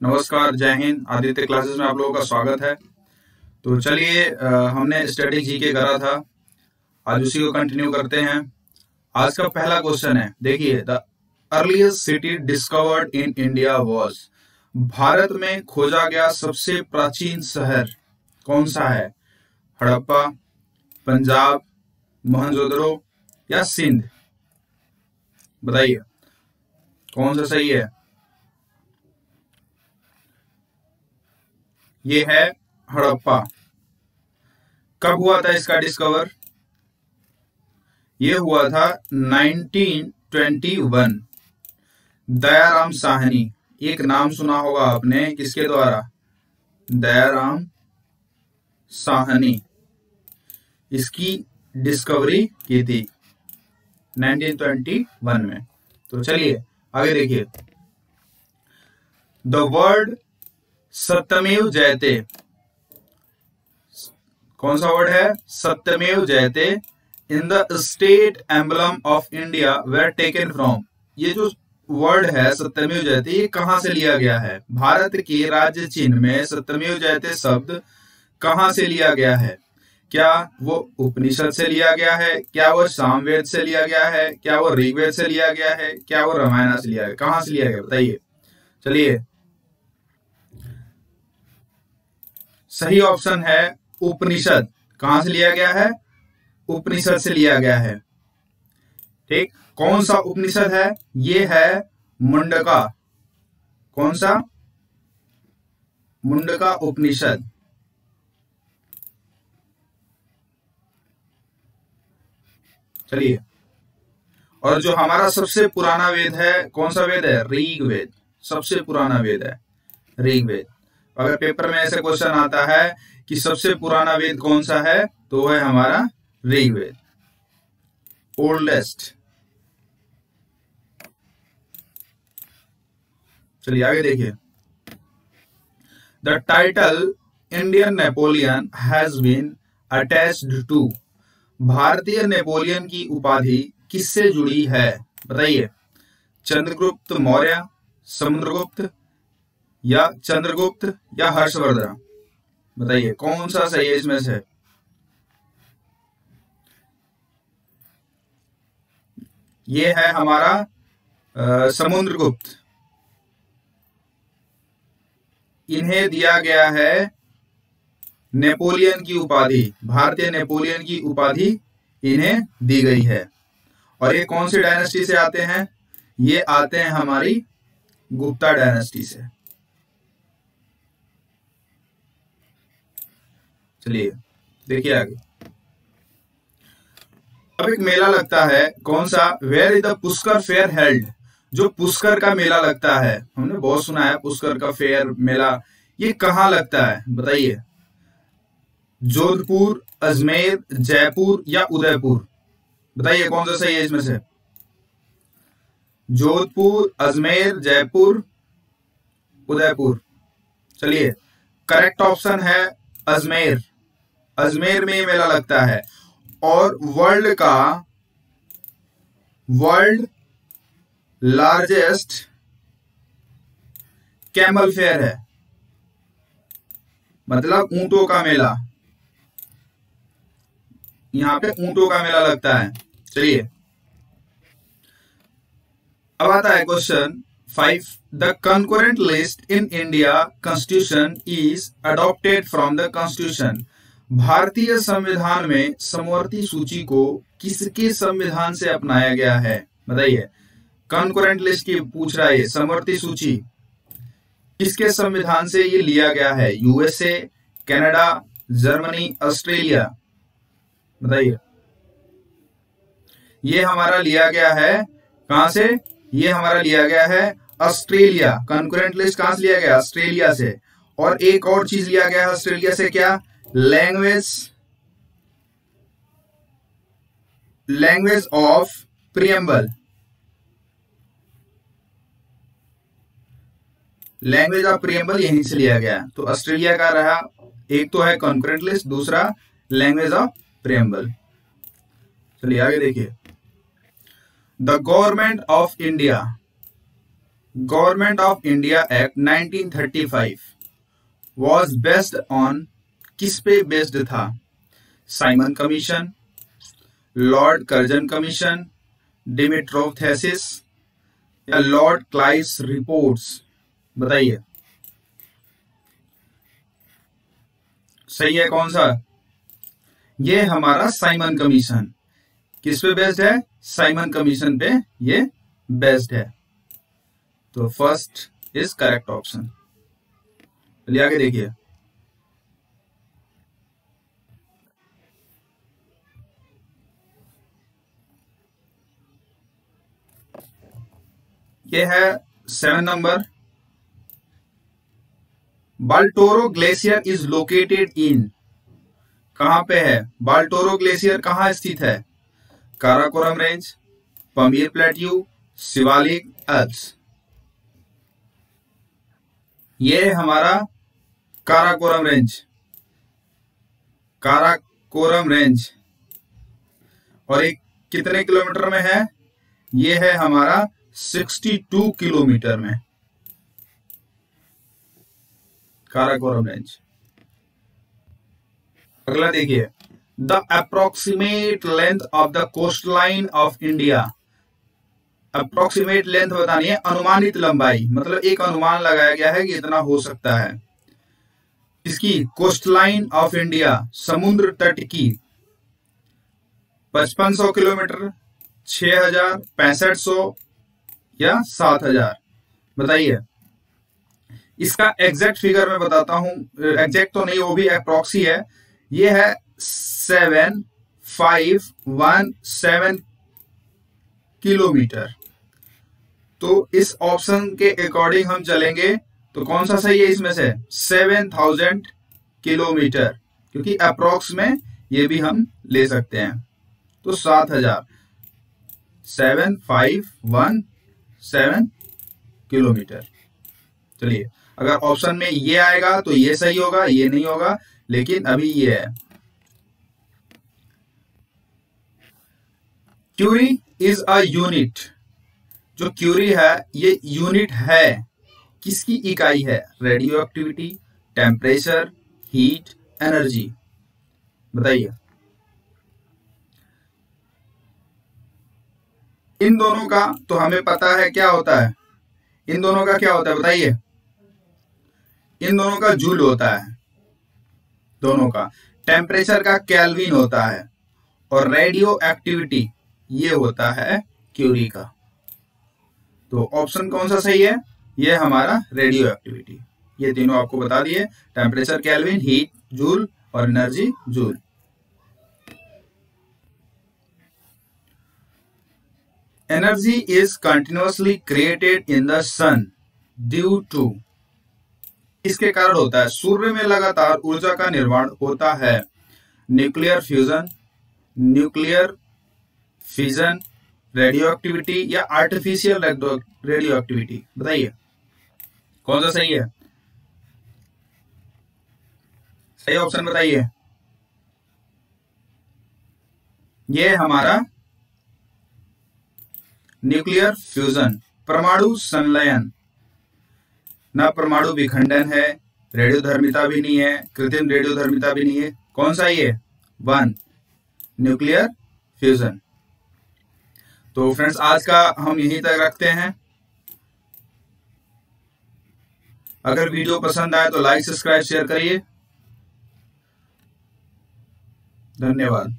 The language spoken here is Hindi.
नमस्कार, जय हिंद। आदित्य क्लासेस में आप लोगों का स्वागत है। तो चलिए, हमने स्टैटिक जीके करा था, आज उसी को कंटिन्यू करते हैं। आज का पहला क्वेश्चन है, देखिए, the earliest city discovered in India was. Bharat में खोजा गया सबसे प्राचीन शहर कौन सा है? हड़प्पा, पंजाब, मोहनजोदड़ो या सिंध? बताइए कौन सा सही है। ये है हड़प्पा। कब हुआ था इसका डिस्कवर? ये हुआ था 1921। दयाराम साहनी, एक नाम सुना होगा आपने, किसके द्वारा? दयाराम साहनी, इसकी डिस्कवरी की थी 1921 में। तो चलिए आगे देखिए, द वर्ड सत्यमेव जयते, कौन सा वर्ड है? सत्यमेव जयते in the state emblem of India where taken from. ये जो वर्ड है सत्यमेव जयते, ये कहां से लिया गया है? भारत के राज्य चिन्ह में सत्यमेव जयते शब्द कहां से लिया गया है? क्या वो उपनिषद से लिया गया है? क्या वो सामवेद से लिया गया है? क्या वो ऋग्वेद से लिया गया है? क्या वो रामायण से लिया गया? कहां से लिया गया बताइए। चलिए, सही ऑप्शन है उपनिषद। कहां से लिया गया है? उपनिषद से लिया गया है। ठीक, कौन सा उपनिषद है? ये है मुंडका। कौन सा? मुंडका उपनिषद। चलिए, और जो हमारा सबसे पुराना वेद है, कौन सा वेद है? ऋग्वेद। सबसे पुराना वेद है ऋग्वेद। अगर पेपर में ऐसे क्वेश्चन आता है कि सबसे पुराना वेद कौन सा है, तो वह है हमारा ऋग्वेद, ओल्डेस्ट। चलिए आगे देखिए, the title Indian Napoleon has been attached to. भारतीय नेपोलियन की उपाधि किससे जुड़ी है? बताइए। चंद्रगुप्त मौर्य, समुद्रगुप्त या चंद्रगुप्त या हर्षवर्धन? बताइए कौन सा सही है इसमें से। ये है हमारा समुद्रगुप्त। इन्हें दिया गया है नेपोलियन की उपाधि, भारतीय नेपोलियन की उपाधि इन्हें दी गई है। और ये कौन सी डायनेस्टी से आते हैं? ये आते हैं हमारी गुप्ता डायनेस्टी से। चलिए देखिए आगे, अब एक मेला लगता है, कौन सा? Where is the Pushkar fair held. जो पुष्कर का मेला लगता है, हमने बहुत सुना है पुष्कर का फेयर मेला, ये कहाँ लगता है बताइए। जोधपुर, अजमेर, जयपुर या उदयपुर? बताइए कौन सा सही है इसमें से। जोधपुर, अजमेर, जयपुर, उदयपुर? चलिए, करेक्ट ऑप्शन है अजमेर। अजमेर में ये मेला लगता है और वर्ल्ड लार्जेस्ट कैमल फेयर है, मतलब ऊंटों का मेला। यहां पे ऊंटों का मेला लगता है। चलिए, अब आता है question 5। The concurrent list in India constitution is adopted from the constitution. भारतीय संविधान में समवर्ती सूची को किसके संविधान से अपनाया गया है? बताइए। कंकरेंट लिस्ट की पूछ रहा है, समवर्ती सूची किसके संविधान से ये लिया गया है? USA, Canada, Germany, Australia? बताइए। ये हमारा लिया गया है कहां से? ये हमारा लिया गया है ऑस्ट्रेलिया। कंकरेंट लिस्ट कहां से लिया गया? ऑस्ट्रेलिया से। और एक और चीज लिया गया है ऑस्ट्रेलिया से, क्या? Language of preamble. Language of preamble यहीं से लिया गया। तो ऑस्ट्रेलिया का रहा, एक तो है कॉन्करेंट लिस्ट, दूसरा लैंग्वेज ऑफ प्रियम्बल। चलिए आगे देखिए, the government of India government of India act 1935 was based on, किस पे बेस्ड था? Simon commission, lord Curzon commission, Dimitrov thesis या लॉर्ड क्लाइव्स रिपोर्ट्स? बताइए सही है कौन सा? ये हमारा साइमन कमीशन। किस पे बेस्ड है? साइमन कमीशन पे ये बेस्ड है। तो फर्स्ट इज करेक्ट ऑप्शन। चलिए आगे देखिए। ये है 7 number. Baltoro glacier is located in, कहां पे है? बाल्टोरो ग्लेशियर कहां स्थित है? Karakoram range, Pamir plateau, Shivalik Alps? ये हमारा काराकोरम रेंज, काराकोरम रेंज। और एक कितने किलोमीटर में है? ये है हमारा 62 किलोमीटर में, काराकोरम रेंज। अगला देखिए, the approximate length of the coast line of India. Approximate length बतानी है, अनुमानित लंबाई, मतलब एक अनुमान लगाया गया है कि इतना हो सकता है। इसकी कोस्ट लाइन ऑफ इंडिया, समुद्र तट की, 5500 किलोमीटर, 6000, 6500 या 7000? बताइए। इसका एग्जैक्ट फिगर मैं बताता हूं, एग्जैक्ट तो नहीं, वो भी अप्रोक्सी है। ये है 7517 किलोमीटर। तो इस ऑप्शन के अकॉर्डिंग हम चलेंगे तो कौन सा सही है इसमें से? 7000 किलोमीटर, क्योंकि अप्रोक्स में ये भी हम ले सकते हैं। तो 7000, 7517 किलोमीटर। चलिए, अगर ऑप्शन में ये आएगा तो ये सही होगा, ये नहीं होगा, लेकिन अभी ये है। Curie is a unit. जो क्यूरी है ये यूनिट है, किसकी इकाई है? Radioactivity, temperature, heat, energy? बताइए। इन दोनों का तो हमें पता है क्या होता है। इन दोनों का क्या होता है बताइए। इन दोनों का जूल होता है, दोनों का। टेम्परेचर का केल्विन होता है, और रेडियो एक्टिविटी ये होता है क्यूरी का। तो ऑप्शन कौन सा सही है? ये हमारा रेडियो एक्टिविटी। ये तीनों आपको बता दिए, टेम्परेचर केल्विन, हीट जूल और energy joule. Energy is continuously created in the sun due to, इसके कारण होता है? सूर्य में लगातार ऊर्जा का निर्माण होता है। Nuclear fusion, nuclear fission, radio activity या आर्टिफिशियल रेडियो एक्टिविटी? बताइए कौन सा सही है? सही ऑप्शन बताइए। ये हमारा न्यूक्लियर फ्यूजन, परमाणु संलयन। ना परमाणु विखंडन है, रेडियोधर्मिता भी नहीं है, कृत्रिम रेडियोधर्मिता भी नहीं है। कौन सा ये? 1, न्यूक्लियर फ्यूजन। तो फ्रेंड्स, आज का हम यहीं तक रखते हैं। अगर वीडियो पसंद आए तो लाइक, सब्सक्राइब, शेयर करिए। धन्यवाद।